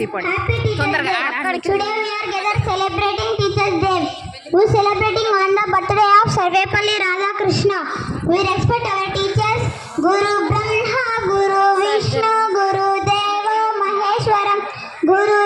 తీపోండి Happy Teachers తొందరగా Day. Today we are gathered celebrating Teachers Day. We are celebrating on the birthday of Sarvepalli Radhakrishna. We respect our teachers. Guru Brahma, Guru Vishnu, Guru Deva Maheshwaram, Guru